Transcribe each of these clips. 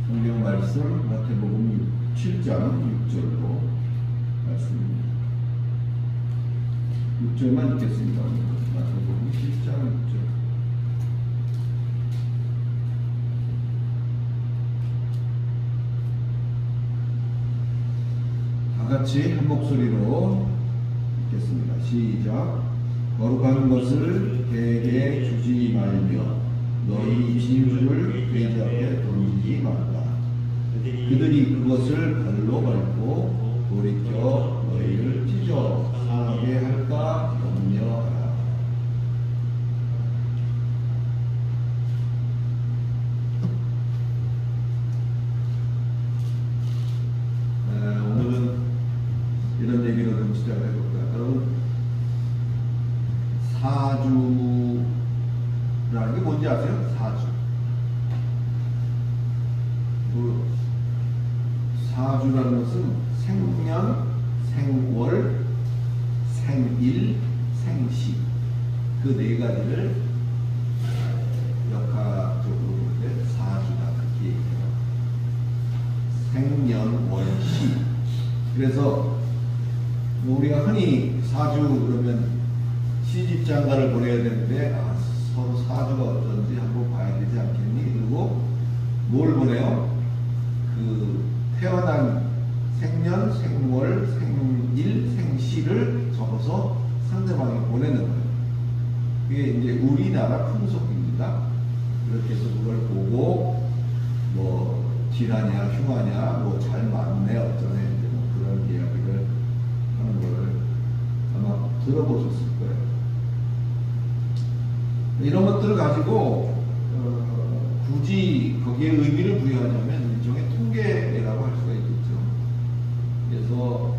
성경 말씀 마태복음 7장 6절로 말씀입니다. 6절만 읽겠습니다. 마태복음 7장 6절. 다 같이 한 목소리로 읽겠습니다. 시작. 거룩한 것을 개에게 주지 말며 너희 진주를 돼지 앞에 던지지 말라. 그들이 그것을 발로 밟고 돌이켜 너희를 찢어 상하게 할까 염려하라. 오늘은 이런 얘기로 좀 시작을 해볼까요? 여러분, 사주라는 게 뭔지 아세요? 사주. 사주라는 것은 생년, 생월, 생일, 생시 그 네 가지를 역학적으로 볼 때 사주다 그렇게 얘기해요. 생년, 월, 시. 그래서 우리가 흔히 사주 그러면 시집장가를 보내야 되는데 서로 사주가 어떤지 한번 봐야 되지 않겠니? 그리고 뭘 보내요? 그 태어난 생년, 생월, 생일, 생시를 적어서 상대방에 보내는 거예요. 그게 이제 우리나라 풍속입니다. 그렇게 해서 그걸 보고 뭐 지나냐, 흉하냐, 뭐 잘 맞네, 어쩌네, 이제 뭐 그런 이야기를 하는 걸 아마 들어보셨을 거예요. 이런 것들을 가지고 굳이 거기에 의미를 부여하냐면 일종의 통계라고 할 수가 있겠죠. 그래서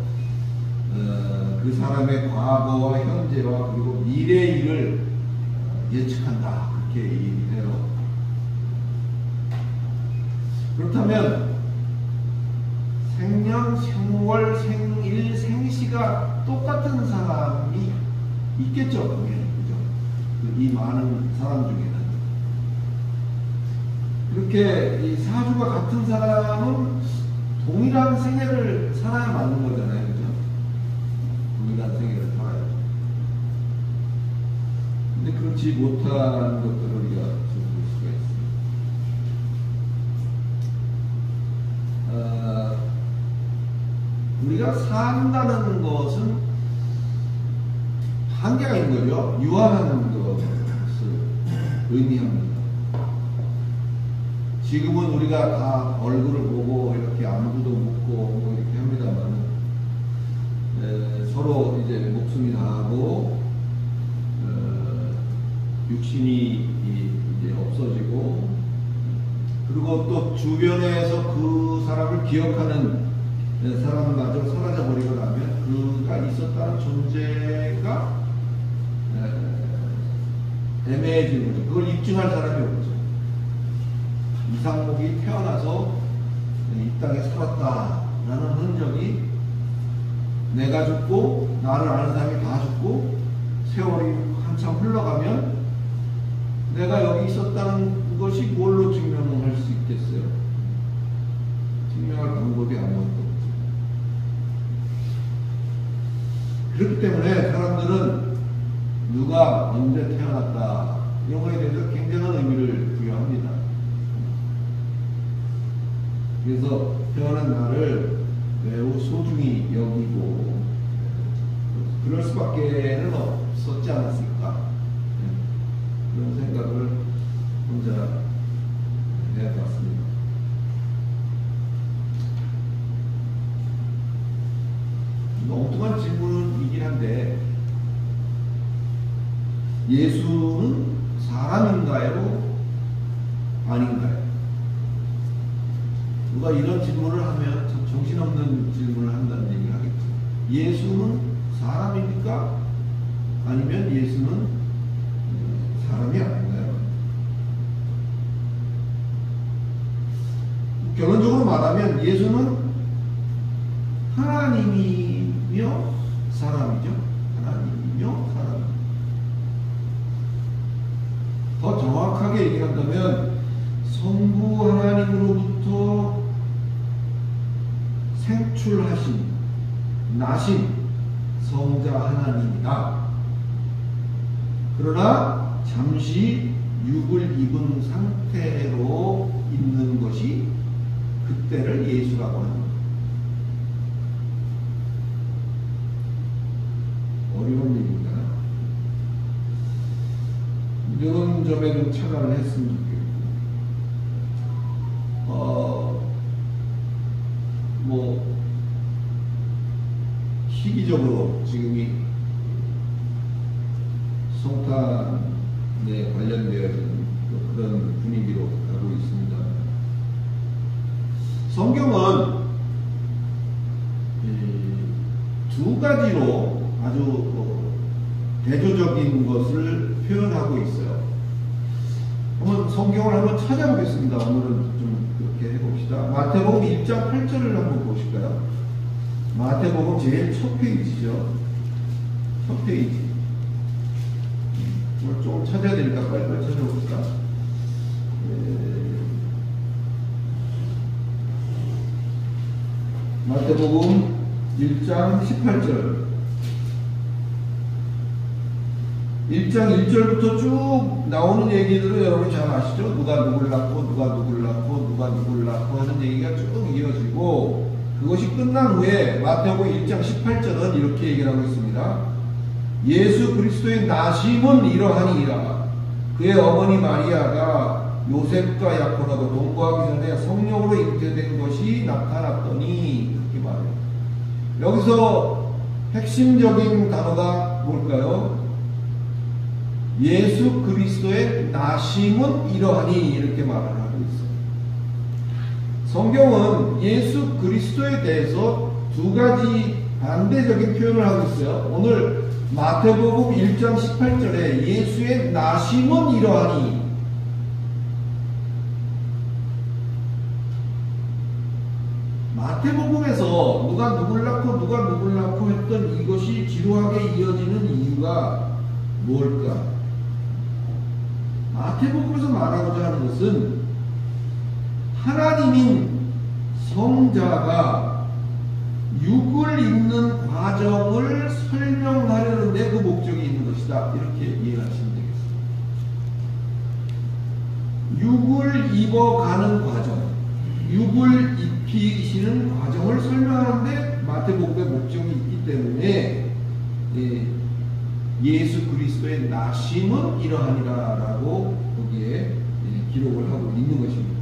그 사람의 과거와 현재와 그리고 미래 일을 예측한다 그렇게 얘기해요. 그렇다면 생년, 생월, 생일, 생시가 똑같은 사람이 있겠죠, 그게. 이 많은 사람 중에는. 그렇게 이 사주가 같은 사람은 동일한 생애를 살아야 맞는 거잖아요. 그죠? 동일한 생애를 살아야. 근데 그렇지 못한 것들을 우리가 볼 수가 있습니다. 우리가 산다는 것은 한계가 있는 거죠. 유한하는 것을 의미합니다. 지금은 우리가 다 얼굴을 보고 이렇게 안부도 묻고 뭐 이렇게 합니다만 서로 이제 목숨이 다하고 육신이 이제 없어지고 그리고 또 주변에서 그 사람을 기억하는 사람마저 사라져버리고 나면 그가 있었다는 존재가 애매해지는 거죠. 그걸 입증할 사람이 없죠. 이상목이 태어나서 이 땅에 살았다라는 흔적이 내가 죽고 나를 아는 사람이 다 죽고 세월이 한참 흘러가면 내가 여기 있었다는 것이 뭘로 증명할 수 있겠어요? 증명할 방법이 아무것도 없죠. 그렇기 때문에 사람들은 누가 언제 태어났다 이런 거에 대해서 굉장한 의미를 부여합니다. 그래서 태어난 날을 매우 소중히 여기고 그럴 수밖에는 없었지 않았을까 그런 생각을 혼자 해봤습니다. 엉뚱한 질문이긴 한데 예수는 사람인가요? 아닌가요? 누가 이런 질문을 하면 참 정신없는 질문을 한다는 얘기를 하겠죠. 예수는 사람입니까? 아니면 예수는 사람이 아닌가요? 결론적으로 말하면 예수는 하나님이며 사람이죠. 하나님이며 사람. 더 정확하게 얘기한다면 성부 하나님으로부터 창출하신, 나신 성자 하나님이다. 그러나 잠시 육을 입은 상태로 있는 것이 그때를 예수라고 합니다. 어려운 얘기입니다. 이런 점에 좀 착안을 했으면 좋겠고, 시기적으로 지금이 성탄에 관련되어진 그런 분위기로 가고 있습니다. 성경은 두 가지로 아주 대조적인 것을 표현하고 있어요. 한번 성경을 한번 찾아보겠습니다. 오늘은 좀 그렇게 해봅시다. 마태복음 1장 8절을 한번 보실까요? 마태복음 제일 첫 페이지죠. 첫 페이지. 오늘 조금 찾아야 되니까 빨리빨리 찾아봅시다. 마태복음 1장 18절. 1장 1절부터 쭉 나오는 얘기들은 여러분이 잘 아시죠? 누가 누굴 낳고, 누가 누굴 낳고, 누가 누굴 낳고 하는 얘기가 쭉 이어지고, 그것이 끝난 후에 마태복음 1장 18절은 이렇게 얘기를 하고 있습니다. 예수 그리스도의 나심은 이러하니이다. 그의 어머니 마리아가 요셉과 약혼하고 동거하기 전에 성령으로 잉태된 것이 나타났더니, 이렇게 말해요. 여기서 핵심적인 단어가 뭘까요? 예수 그리스도의 나심은 이러하니, 이렇게 말을 하고 있어요. 성경은 예수 그리스도에 대해서 두 가지 반대적인 표현을 하고 있어요. 오늘 마태복음 1장 18절에 예수의 나심은 이러하니, 마태복음에서 누가 누굴 낳고 누가 누굴 낳고 했던 이것이 지루하게 이어지는 이유가 뭘까? 마태복음에서 말하고자 하는 것은 하나님인 성자가 육을 입는 과정을 설명하려는데 그 목적이 있는 것이다. 이렇게 이해하시면 되겠습니다. 육을 입어가는 과정, 육을 입히시는 과정을 설명하는데 마태복음의 목적이 있기 때문에 예수 그리스도의 나심은 이러하니라 라고 거기에 기록을 하고 있는 것입니다.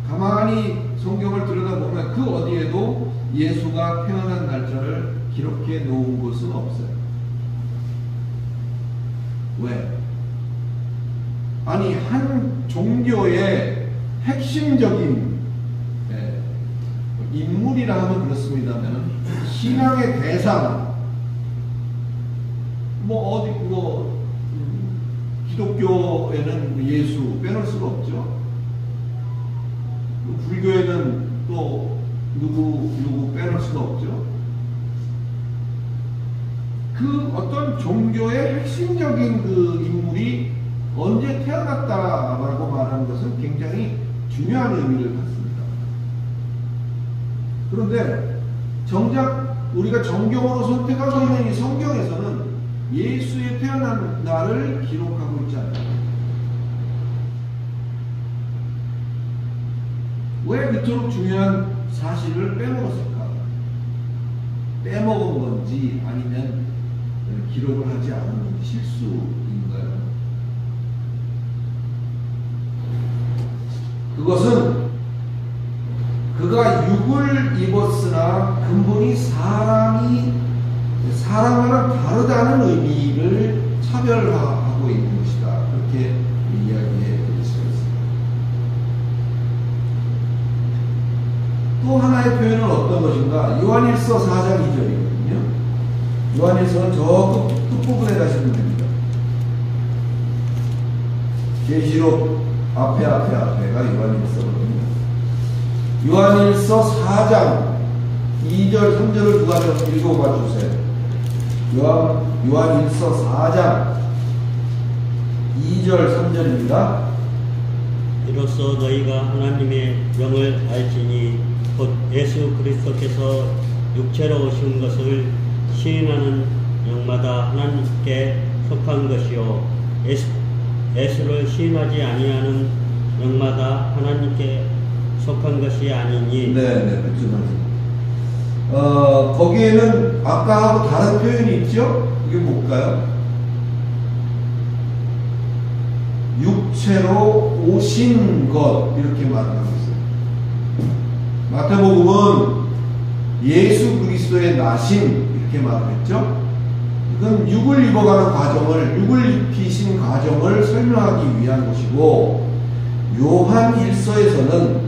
가만히 성경을 들여다보면 그 어디에도 예수가 태어난 날짜를 기록해 놓은 것은 없어요. 왜? 아니, 한 종교의 핵심적인 인물이라 하면 그렇습니다만 신앙의 대상, 기독교에는 예수 빼놓을 수가 없죠. 불교에는 또 누구 빼놓을 수가 없죠. 그 어떤 종교의 핵심적인 그 인물이 언제 태어났다라고 말하는 것은 굉장히 중요한 의미를 갖습니다. 그런데 정작 우리가 정경으로 선택하고 있는 이 성경에서는 예수의 태어난 날을 기록하고 있지 않아요. 왜 그토록 중요한 사실을 빼먹었을까? 빼먹은 건지 아니면 기록을 하지 않은 건지 실수인가요? 그것은 그가 육을 입었으나 근본이 사람과는 다르다는 의미를 차별화하고 있는 것이다. 그렇게 이야기해 드릴 수가 있습니다. 또 하나의 표현은 어떤 것인가? 요한일서 4장 2절이거든요. 요한일서는 저 끝부분에 가시면 됩니다. 계시록 앞에가 요한일서거든요. 요한일서 4장 2절 3절을 누가 좀 읽어봐 주세요. 요한일서 4장 2절 3절입니다. 이로써 너희가 하나님의 명을 알지니 곧 예수 그리스도께서 육체로 오신 것을 시인하는 영마다 하나님께 속한 것이요 예수를 시인하지 아니하는 영마다 하나님께 속한 것이 아니니. 네, 그렇죠. 거기에는 아까하고 다른 표현이 있죠? 이게 뭘까요? 육체로 오신 것, 이렇게 말하고 있어요. 마태복음은 예수 그리스도의 나심, 이렇게 말했죠? 이건 육을 입어가는 과정을, 육을 입히신 과정을 설명하기 위한 것이고, 요한 1서에서는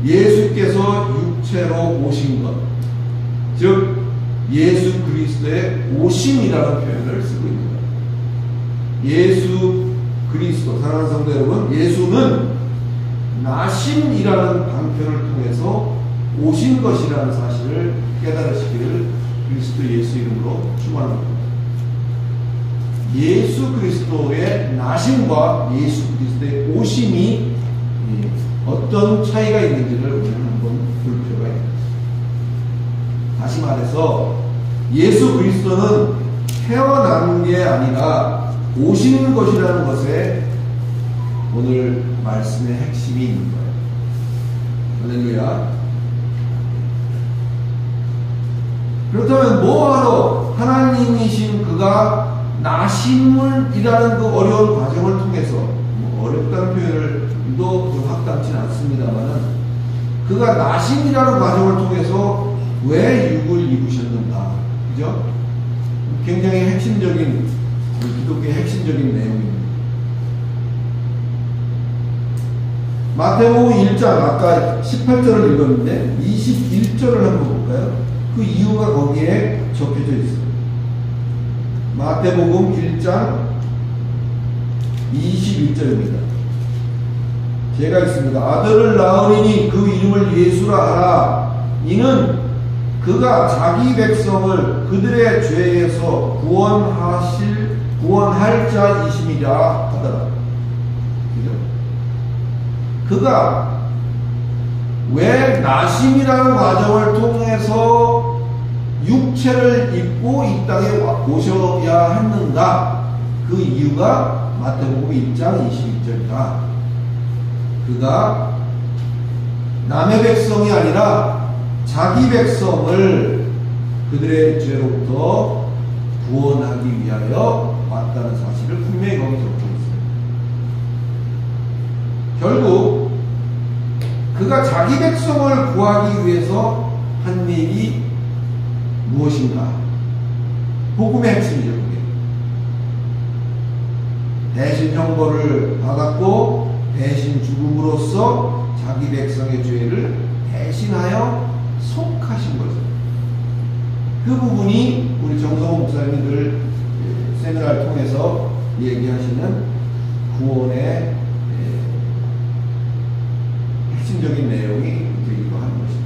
예수께서 육체로 오신 것, 즉 예수 그리스도의 오심이라는 표현을 쓰고 있습니다. 예수 그리스도, 사랑하는 성도 여러분, 예수는 나심이라는 방편을 통해서 오신 것이라는 사실을 깨달으시기를 그리스도 예수 이름으로 축원합니다. 예수 그리스도의 나심과 예수 그리스도의 오심이 어떤 차이가 있는지를 우리는 한번 볼 필요가 있습니다. 다시 말해서 예수 그리스도는 태어난 게 아니라 오시는 것이라는 것에 오늘 말씀의 핵심이 있는 거예요. 할렐루야. 그렇다면 뭐하러 하나님이신 그가 나심을이라는 그 어려운 과정을 통해서, 어렵다는 표현을도 확답치는 않습니다만은, 그가 나심이라는 과정을 통해서 왜 육을 입으셨는가, 그죠? 굉장히 핵심적인, 기독교의 핵심적인 내용입니다. 마태복음 1장, 아까 18절을 읽었는데 21절을 한번 볼까요? 그 이유가 거기에 적혀져 있어요. 마태복음 1장 21절입니다. 제가 읽습니다. 아들을 낳으리니 그 이름을 예수라 하라. 이는 그가 자기 백성을 그들의 죄에서 구원할 자이심이라 하더라. 그가 왜 나심이라는 과정을 통해서 육체를 입고 이 땅에 오셔야 했는가? 그 이유가 마태복음 1장 22절이다. 그가 남의 백성이 아니라 자기 백성을 그들의 죄로부터 구원하기 위하여 왔다는 사실을 분명히 거기 적혀 있어요. 결국 그가 자기 백성을 구하기 위해서 한 일이 무엇인가? 복음의 핵심이죠. 그게. 대신 형벌을 받았고 대신 죽음으로써 자기 백성의 죄를 대신하여 속하신 거죠. 그 부분이 우리 정성호 목사님이 늘 세미나를 통해서 얘기하시는 구원의 핵심적인 내용이 되기도 하는 것입니다.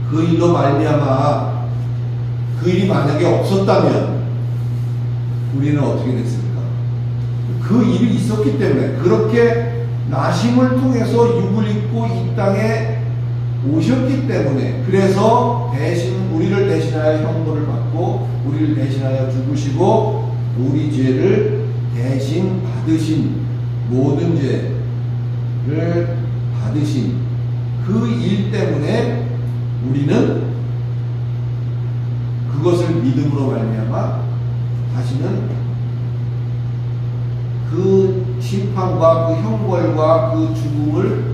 그 일로 말미암아 그 일이 만약에 없었다면 우리는 어떻게 됐습니까? 그 일이 있었기 때문에, 그렇게 나심을 통해서 육을 입고 이 땅에 오셨기 때문에, 그래서 우리를 대신하여 형벌을 받고 우리를 대신하여 죽으시고 우리 죄를 대신 받으신, 모든 죄를 받으신 그 일 때문에 우리는 그것을 믿음으로 말미암아 다시는 그 심판과 그 형벌과 그 죽음을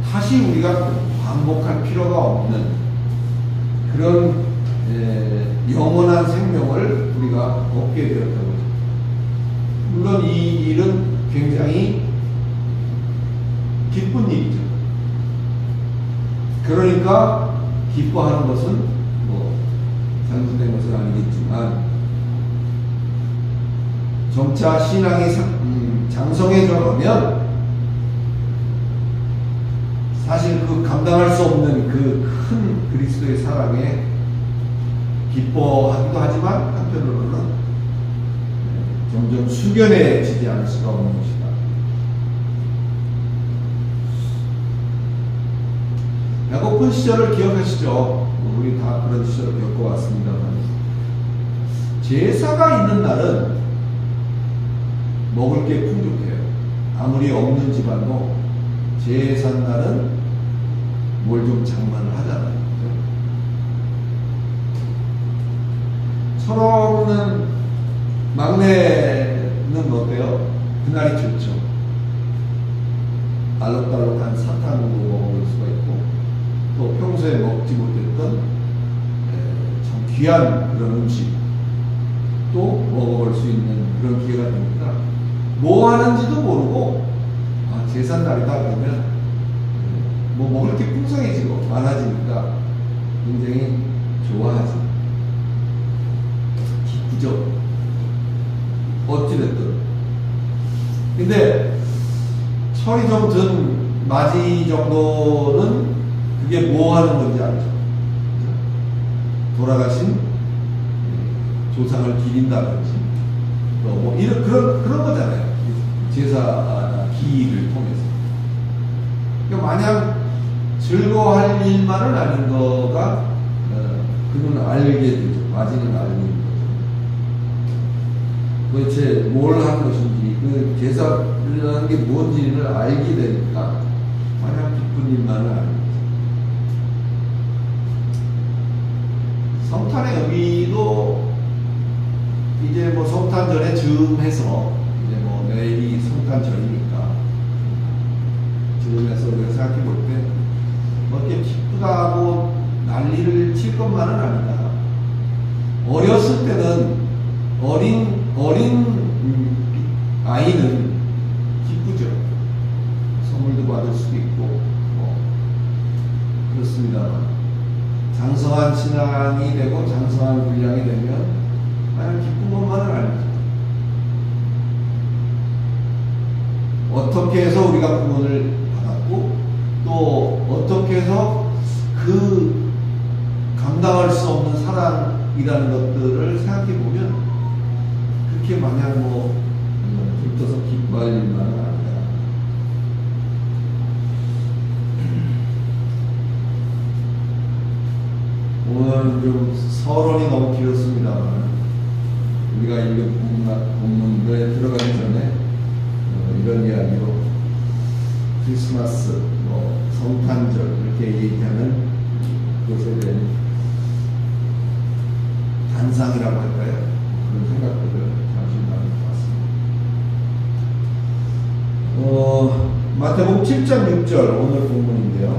다시 우리가 반복할 필요가 없는 그런 영원한 생명을 우리가 얻게 되었다고 합니다. 물론 이 일은 굉장히 기쁜 일이죠. 그러니까 기뻐하는 것은 잘못된 것은 아니겠지만, 점차 신앙이 장성해져 가면 사실 그 감당할 수 없는 그 큰 그리스도의 사랑에 기뻐하기도 하지만 한편으로는 점점 숙연해지지 않을 수가 없는 것이다. 배고픈 시절을 기억하시죠? 우리 다 그런 시절을 겪어왔습니다만, 제사가 있는 날은 먹을 게 풍족해요. 아무리 없는 집안도 제사 날은 뭘 좀 장만을 하잖아요. 철없는 막내는 어때요? 그날이 좋죠. 알록달록한 사탕도 먹을 수가 있고, 또 평소에 먹지 못했던 참 귀한 그런 음식 또 먹어볼 수 있는 그런 기회가 됩니다. 뭐 하는지도 모르고, 아, 제삿날이다 그러면 뭐 먹을 게 풍성해지고 많아지니까 굉장히 좋아하지. 기쁘죠. 어찌됐든. 근데 철이 좀 든 맞이 정도는 그게 뭐 하는 건지 알죠. 돌아가신 조상을 기린다든지 또 뭐 이런 그런 거잖아요. 제사 기일을 통해서. 그러니까 마냥 즐거워할 일만은 아닌 거가 그는 알게 되죠. 맞이는 알고 있는 거죠. 도대체 뭘 한 것인지, 그 제사라는 게 뭔지를 알게 되니까 마냥 기쁜 일만은 아닌 거죠. 성탄의 의미도 이제 뭐 성탄 전에 즈음해서, 이제 뭐 내일이 성탄 전이니까 즈음해서 우리가 생각해 볼 때 뭐 이렇게 기쁘다고 난리를 칠 것만은 아니다. 어렸을 때는 어린 아이는 기쁘죠. 선물도 받을 수도 있고 뭐 그렇습니다만, 장성한 신앙이 되고 장성한 분량이 되면 그냥 기쁜 것만은 아니죠. 어떻게 해서 우리가 구원을 받았고, 또 어떻게 해서 그 감당할 수 없는 사랑이라는 것들을 생각해 보면 그렇게 마냥 뭐 들떠서 기뻐할 일만은 아니다. 오늘은 좀 서론이 너무 길었습니다만, 우리가 읽은 본문에 들어가기 전에 이런 이야기로 크리스마스, 뭐 성탄절 이렇게 얘기하는 그것에 대한 단상이라고 할까요? 그런 생각들을 잠시 나눠봤습니다. 마태복음 7장 6절 오늘 본문인데요.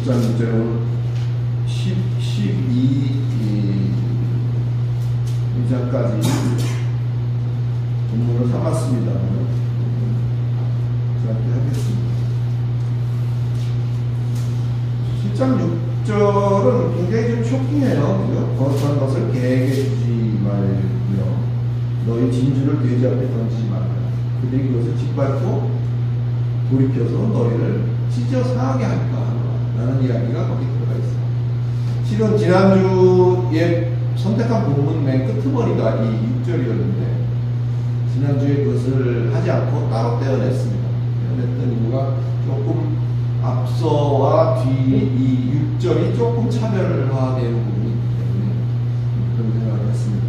오늘 12장까지 본문을 삼았습니다. 짧게 하겠습니다. 7장 6절은 굉장히 좀 쇼킹해요. 거룩한 것을 개에게 주지 말며 너희 진주를 돼지 앞에 던지지 말라. 그들이 그것을 짓밟고 돌이켜서 너희를 찢어 상하게 할까 라는 이야기가 거기 들어가 있어요. 실은 지난주에 선택한 본문 맨 끄트머리가 이 6절이었는데 지난주에 그것을 하지 않고 따로 떼어냈습니다. 떼어냈던 이유가 조금 앞서와 뒤 이 6절이 조금 차별화되는 부분이 있기 때문에 그런 생각을 했습니다.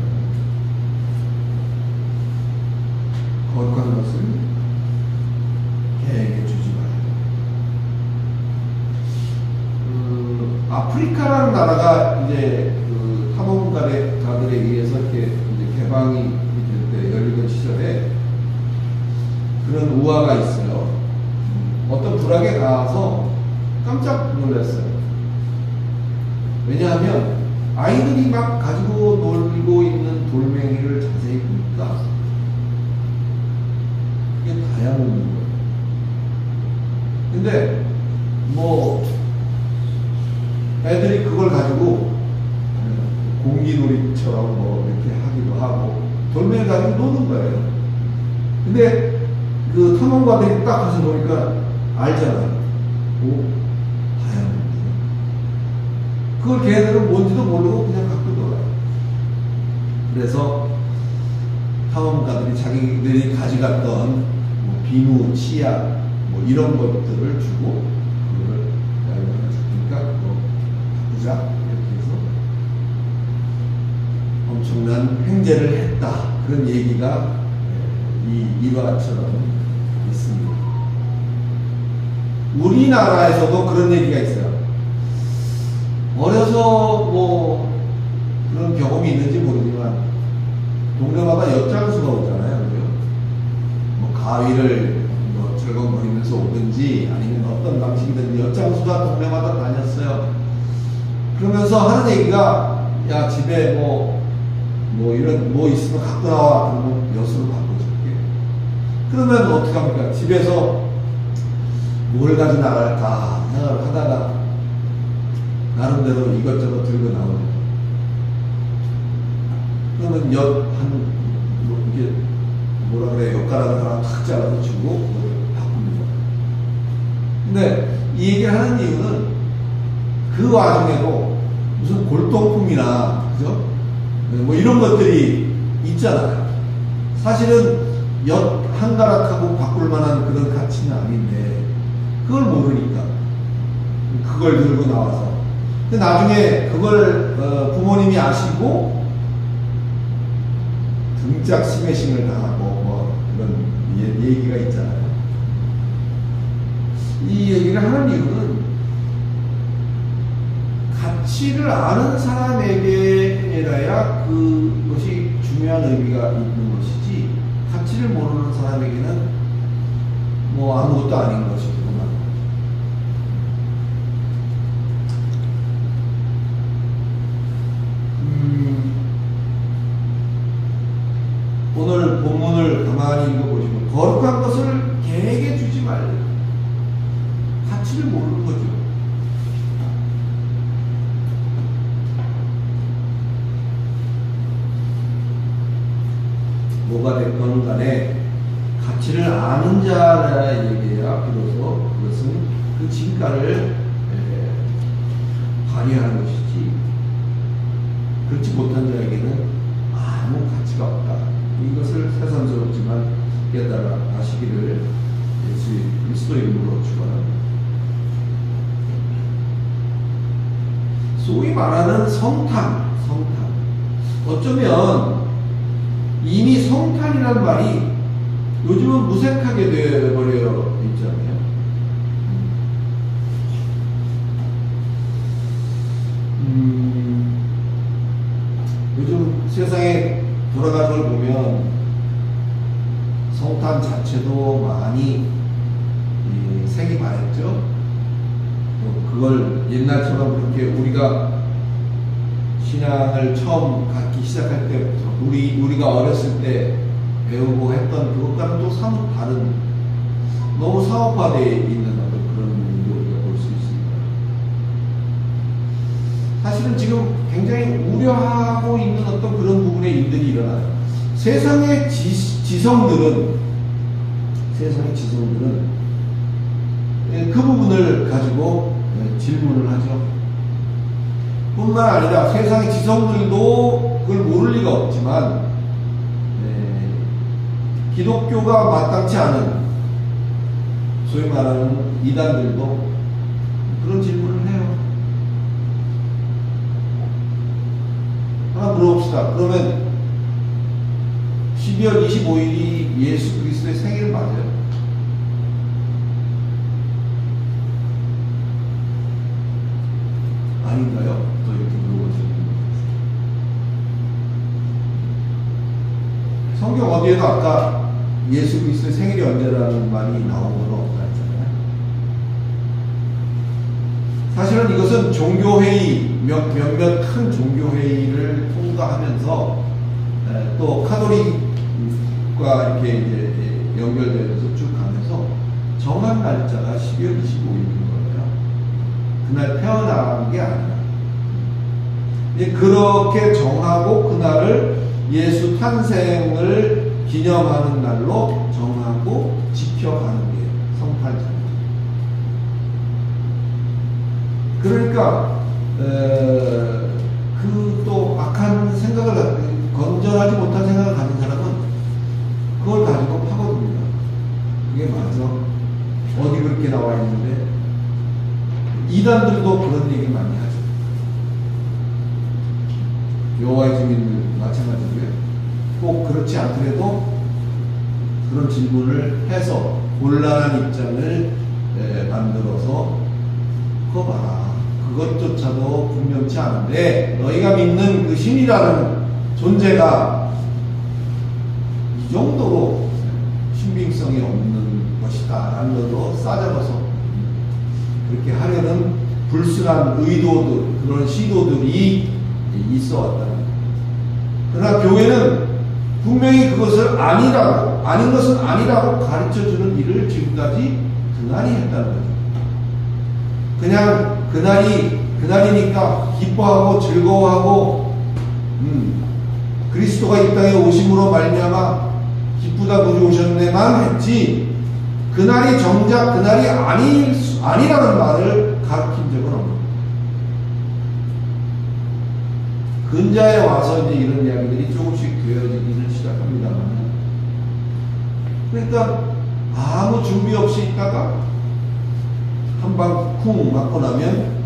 거룩한 것을 개에게 주지 마라. 아프리카라는 나라가 이제 그 탐험가들에 의해서 이렇게 이제 개방이 될 때 열리던 시절에 그런 우화가 있어요. 어떤 부락에 가서 깜짝 놀랐어요. 왜냐하면 아이들이 막 가지고 놀고 있는 돌멩이를 자세히 보니까 그게 다양한 거예요. 근데 뭐 애들이 그걸 가지고 공기놀이처럼 뭐 이렇게 하기도 하고 돌멩이 가지고 노는 거예요. 근데 그 탐험가들이 딱 가서 보니까 알잖아요. 오, 다이아몬드. 그걸 걔네들은 뭔지도 모르고 그냥 갖고 놀아요. 그래서 탐험가들이 자기들이 가져갔던 뭐 비누, 치약 뭐 이런 것들을 주고 그거를 야 이거 하나 줄테니까 그거 바꾸자 이렇게 해서 엄청난 횡재를 했다. 그런 얘기가 이 일화처럼 있습니다. 우리나라에서도 그런 얘기가 있어요. 어려서 뭐 그런 경험이 있는지 모르지만 동네마다 엿장수가 오잖아요. 그죠? 뭐 가위를 뭐 절건거리면서 오든지 아니면 어떤 방식이든 엿장수가 동네마다 다녔어요. 그러면서 하는 얘기가 야 집에 뭐 이런 뭐 있으면 갖고 나와. 그러면 엿으로 바꿔줄게. 그러면 어떡합니까? 집에서 뭘 가지고 나갈까 생각을 하다가 나름대로 이것저것 들고 나오죠. 그러면 이게 뭐라 그래, 엿가락을 하나 탁 잘라서 주고 그걸 바꿉니다. 근데 이 얘기를 하는 이유는 그 와중에도 무슨 골동품이나 그죠? 뭐 이런 것들이 있잖아요. 사실은 엿 한 가락하고 바꿀 만한 그런 가치는 아닌데 그걸 모르니까 그걸 들고 나와서 근데 나중에 그걸 부모님이 아시고 등짝 스매싱을 당하고 뭐 그런 얘기가 있잖아요. 이 얘기를 하는 이유는 가치를 아는 사람에게라야 그것이 중요한 의미가 있는 것이지 가치를 모르는 사람에게는 뭐 아무것도 아닌 것이구나. 오늘 본문을 가만히 읽어보시면 거룩한 것을 개에게 주지 말라. 가치를 모르는 거죠. 뭐가 됐건 간에 가치를 아는 자라 얘기해야 비로소 그것은 그 진가를 발휘하는 것이지 그렇지 못한 자에게는 아무 가치가 없다. 이것을 새삼스럽지만 깨달아 아시기를 예수 그리스도 이름으로 축원합니다. 소위 말하는 성탄. 어쩌면 이미 성탄이라는 말이 요즘은 무색하게 되어버려 있잖아요. 요즘 세상에 돌아가는 걸 보면 성탄 자체도 많이 색이 바랬죠. 그걸 옛날처럼 그렇게 우리가 신앙을 처음 갖기 시작할 때부터 우리가 어렸을 때 배우고 했던 그것과는 또 사뭇 다른 너무 사업화되어 있는 어떤 그런 부분도 우리가 볼 수 있습니다. 사실은 지금 굉장히 우려하고 있는 어떤 그런 부분의 일들이 일어나요. 세상의 지성들은 그 부분을 가지고 질문을 하죠. 뿐만 아니라 세상의 지성들도 그걸 모를 리가 없지만 기독교가 마땅치 않은 소위 말하는 이단들도 그런 질문을 해요. 하나 물어봅시다. 그러면 12월 25일이 예수 그리스도의 생일 맞아요? 아닌가요? 또 이렇게 물어보죠. 성경 어디에도 아까 예수 그리스도의 생일이 언제라는 말이 나온 건 없다 했잖아요. 사실은 이것은 종교회의, 몇몇 큰 종교회의를 통과하면서 또 카톨릭과 이렇게 이제 연결되면서 쭉 가면서 정한 날짜가 12월 25일인 거예요. 그날 태어난 게 아니라. 그렇게 정하고 그날을 예수 탄생을 기념하는 날로 정하고 지켜가는 게 성탄절이죠. 그러니까 그 또 악한 생각을 건전하지 못한 생각을 가진 사람은 그걸 가지고 파고듭니다. 그게 맞아? 어디 그렇게 나와 있는데? 이단들도 그런 얘기 많이 하죠. 여호와의 증인들 마찬가지고요. 꼭 그렇지 않더라도 그런 질문을 해서 곤란한 입장을 만들어서 그거 봐라. 그것조차도 분명치 않은데 너희가 믿는 그 신이라는 존재가 이 정도로 신빙성이 없는 것이다 라는 것으로 싸잡아서 그렇게 하려는 불순한 의도들, 그런 시도들이 있어 왔다. 그러나 교회는 분명히 그것을 아닌 것은 아니라고 가르쳐 주는 일을 지금까지 그날이 했다는 거죠. 그냥 그날이니까 기뻐하고 즐거워하고 그리스도가 이 땅에 오심으로 말미암아 기쁘다 구주 오셨네만 했지, 그날이 정작 그날이 아니라는 말을 가르친 적은 없는. 근자에 와서 이제 이런 이야기들이 조금씩 되어지기는 시작합니다만, 그러니까 아무 준비 없이 있다가 한 방 쿵 맞고 나면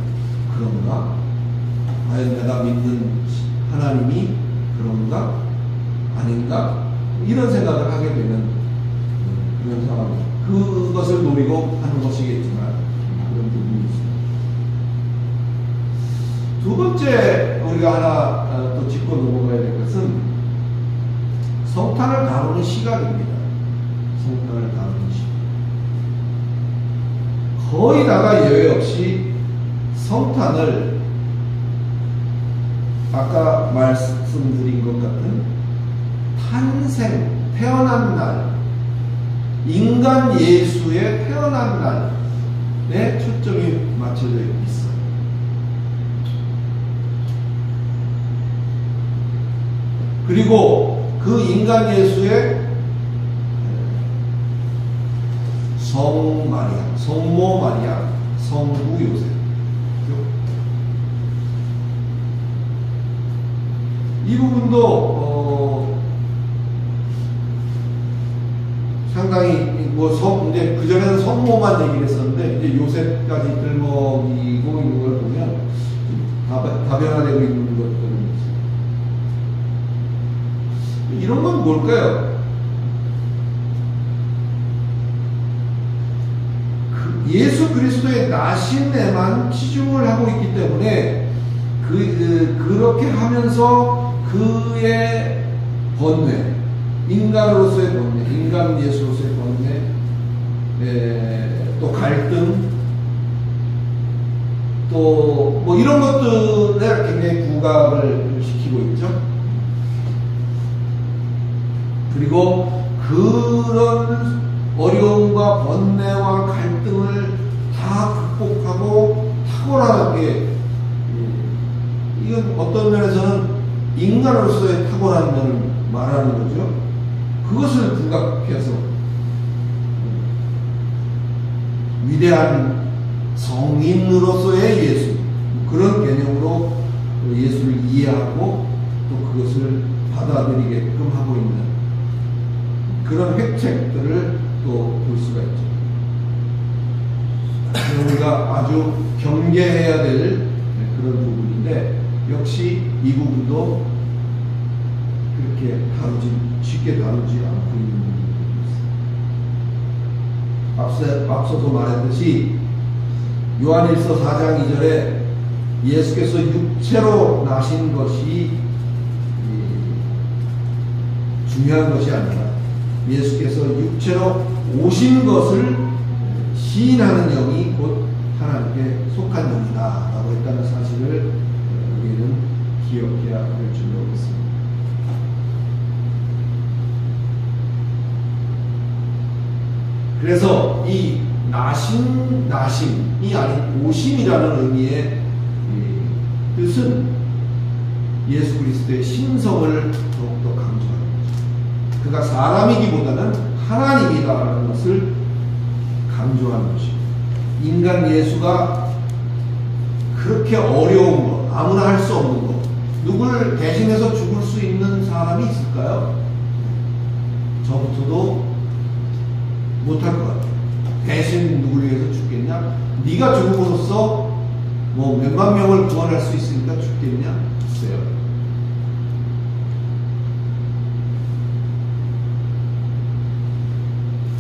그런가? 과연 내가 믿는 하나님이 그런가? 아닌가? 이런 생각을 하게 되는 그런 상황입니다. 그것을 노리고 하는 것이겠지만 그런 부분이 있습니다. 두 번째 우리가 하나 또 짚고 넘어가야 될 것은 성탄을 다루는 시각입니다. 성탄을 다루는 시각. 거의 다가 예외 없이 성탄을 아까 말씀드린 것 같은 탄생, 태어난 날, 인간 예수의 태어난 날에 초점이 맞춰져 있어요. 그리고 그 인간 예수의 성 마리아, 성모 마리아, 성부 요셉, 이 부분도 상당히 이제 그 전에는 성모만 얘기를 했었는데 이제 요셉까지 들먹이고 있는 걸 보면 다변화되고 있는 것들은 있어요. 이런 건 뭘까요? 예수 그리스도의 나심에만 치중을 하고 있기 때문에 그렇게 하면서 그의 번뇌, 인간으로서의 번뇌, 인간 예수로서의 번뇌, 또 갈등, 또 뭐 이런 것들에 굉장히 부각을 시키고 있죠. 그리고 그런 어려움과 번뇌와 갈등을 다 극복하고 탁월하게, 이건 어떤 면에서는 인간으로서의 탁월한 면을 말하는 거죠. 그것을 부각해서 위대한 성인으로서의 예수, 그런 개념으로 예수를 이해하고 또 그것을 받아들이게끔 하고 있는 그런 획책들을 또 볼 수가 있죠. 우리가 아주 경계해야 될 그런 부분인데, 역시 이 부분도 그렇게 쉽게 다루지 않고 있는 부분이 있습니다. 앞서도 말했듯이 요한일서 4장 2절에 예수께서 육체로 나신 것이 중요한 것이 아니라 예수께서 육체로 오신 것을 시인하는 영이 곧 하나님께 속한 영이다 라고 했다는 사실을 우리는 기억해야 할 줄로 믿습니다. 그래서 이 나심이 아닌 오심이라는 의미의 뜻은 예수 그리스도의 신성을 더욱더 강조하는 거죠. 그가 사람이기보다는 하나님이다라는 것을 강조하는 것입니다. 인간 예수가 그렇게 어려운 거, 아무나 할 수 없는 거, 누굴 대신해서 죽을 수 있는 사람이 있을까요? 저부터도 못할 것 같아요. 대신 누구를 위해서 죽겠냐? 네가 죽음으로써 뭐 몇만 명을 구원할 수 있으니까 죽겠냐? 글쎄요.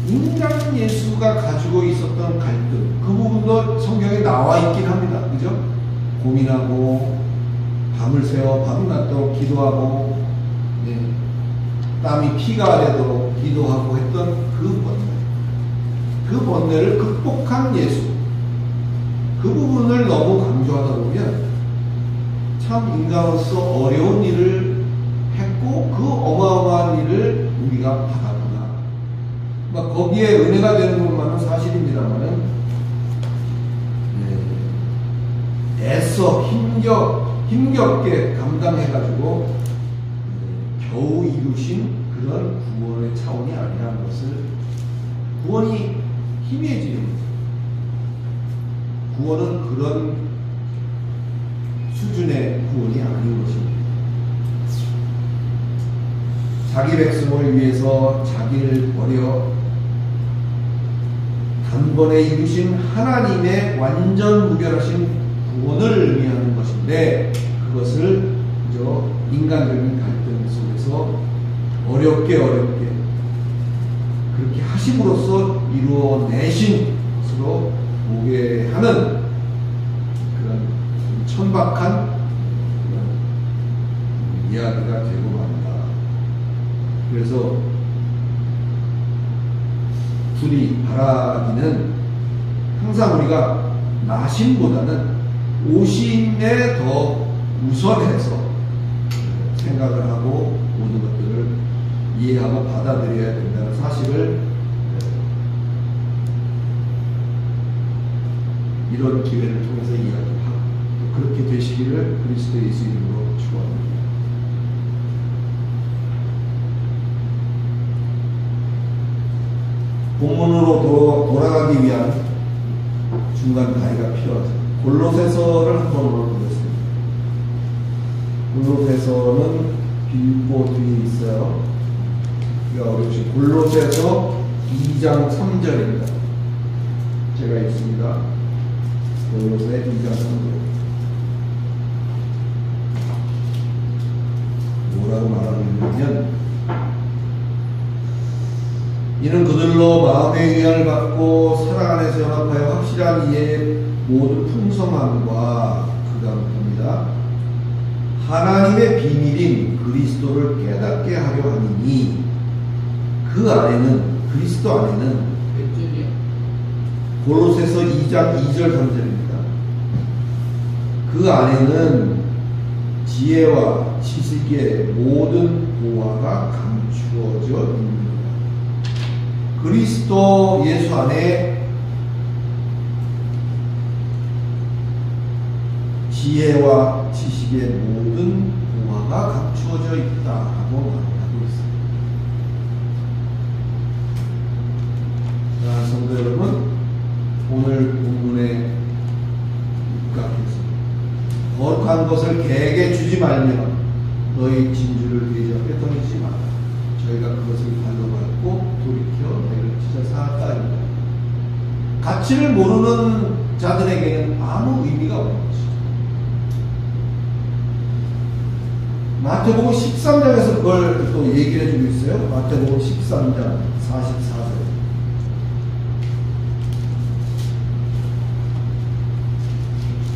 인간 예수가 가지고 있었던 갈등, 그 부분도 성경에 나와 있긴 합니다. 그죠? 고민하고 밤을 새워 밤낮도록 기도하고, 네, 땀이 피가 되도록 기도하고 했던 그 번뇌를 극복한 예수, 그 부분을 너무 강조하다 보면 참 인간으로서 어려운 일을 했고 그 어마어마한 일을 우리가 받았구나. 거기에 은혜가 되는 것만은 사실입니다만은, 애써 힘겹게 감당해가지고 겨우 이루신 그런 구원의 차원이 아니라는 것을, 구원이 희미해지는 거죠. 구원은 그런 수준의 구원이 아닌 것입니다. 자기 백성을 위해서 자기를 버려 단번에 이루신 하나님의 완전 무결하신 구원을 의미하는 것인데, 그것을 그저 인간적인 갈등 속에서 어렵게 그렇게 하심으로써 이루어내신 것으로 보게 하는 그런 천박한 그런 이야기가 되고 맙니다. 그래서 둘이 바라기는 항상 우리가 나심보다는 오심에 더 우선해서 생각을 하고 모든 것들을 이해하고 받아들여야 된다는 사실을, 이런 기회를 통해서 이야기하고 또 그렇게 되시기를 그리스도 예수 이름으로 축원합니다. 본문으로 돌아가기 위한 중간 다리가 필요하죠. 골로새서를 한번 보겠습니다. 골로새서는 빌보 뒤에 있어요. 어렵지. 골로새서 2장 3절입니다. 제가 읽습니다. 골로새 2장 3절. 뭐라고 말하고 있냐면, 이는 그들로 마음의 위안을 받고 사랑 안에서 연합하여 확실한 이해의 모든 풍성함과, 그 다음입니다. 하나님의 비밀인 그리스도를 깨닫게 하려 하니니, 그 안에는, 그리스도 안에는, 몇 절이요? 골로새서 2장 2절 3절입니다. 그 안에는 지혜와 지식의 모든 보화가 감추어져 있습니다. 그리스도 예수 안에 지혜와 지식의 모든 보화가 감추어져 있다고 말하고 있습니다. 자, 성도 여러분, 오늘 본문에 입각해서 거룩한 것을 개에게 주지 말며 너희 진주를 돼지 앞에 던지지 마라. 저희가 그것을 발로 밟고 돌이켜 내를 찢어 사았다입니다. 가치를 모르는 자들에게는 아무 의미가 없는 것이죠. 마태복음 13장에서 그걸 또 얘기를 해주고 있어요. 마태복음 13장 44절.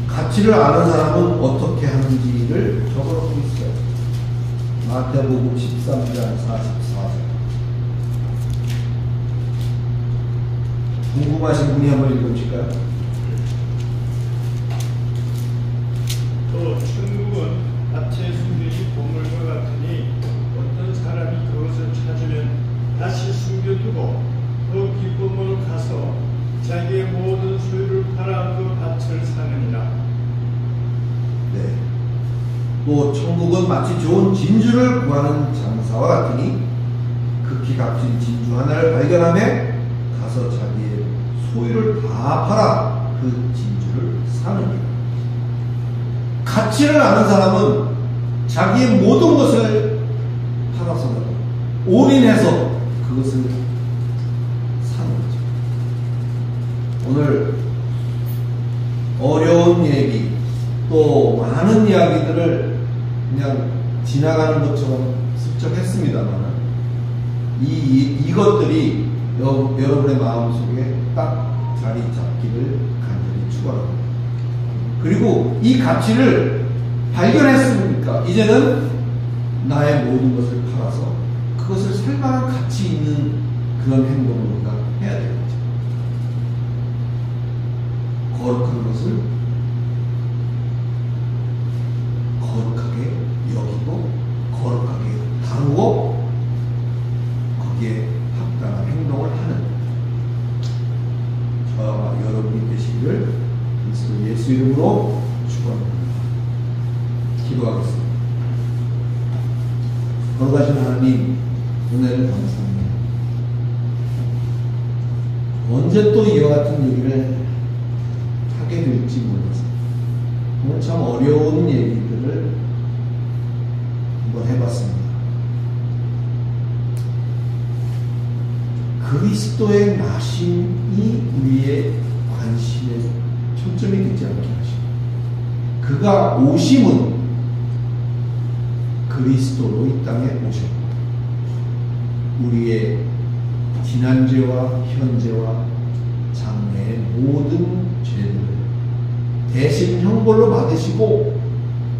가치를 아는 사람은 어떻게 하는지를 적어놓고 있어요. 마태복음 13장 44절. 궁금하신 분이 한번 읽어보실까요? 또 천국은 밭에 숨겨진 보물과 같으니 어떤 사람이 그것을 찾으면 다시 숨겨두고 그 기쁨으로 가서 자기의 모든 소유를 팔아 그 밭을 사느니라. 네. 또 천국은 마치 좋은 진주를 구하는 장사와 같으니 극히 값진 진주 하나를 발견하며 가서 자기의 소유를 다 팔아 그 진주를 사느니라. 가치를 아는 사람은 자기의 모든 것을 팔아서 올인해서 그것을 사는 거죠. 오늘 어려운 얘기 또 많은 이야기들을 그냥 지나가는 것처럼 슬쩍 했습니다만 이것들이 여러분의 마음속에 딱 자리 잡기를 간절히 축원합니다. 그리고 이 가치를 발견했으니까 이제는 나의 모든 것을 팔아서 그것을 살만한 가치 있는 그런 행동을 우리가 해야 되겠죠. 거룩한 것을 거룩하게 여기고 거룩하게 다루고 거기에 합당한 행동을 하는 저와 여러분이 되시기를 그리스도 예수 이름으로 축원합니다. 기도하겠습니다. 거룩하신 하나님, 은혜를 감사합니다. 언제 또 이와 같은 얘기를 하게 될지 몰라서 오늘 참 어려운 얘기들을 한번 해봤습니다. 그리스도의 나심이 우리의 관심의 초점이 되지 않게 하시고 그가 오심은 그리스도로 이 땅에 오셨고 우리의 지난죄와 현재와 장래의 모든 죄들을 대신 형벌로 받으시고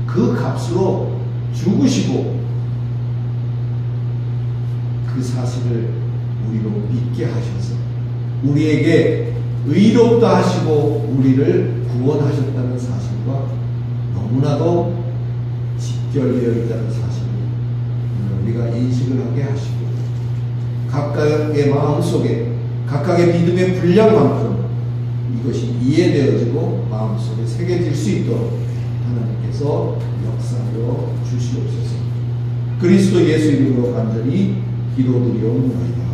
그 값으로 죽으시고 그 사실을 우리로 믿게 하셔서 우리에게 의롭다 하시고 우리를 구원하셨다는 사실과 너무나도 직결되어 있다는 사실을 우리가 인식을 하게 하시고 각각의 마음속에 각각의 믿음의 분량만큼 이것이 이해되어지고 마음속에 새겨질 수 있도록 하나님께서 역사하여 주시옵소서. 그리스도 예수 이름으로 간절히 기도드리옵나이다.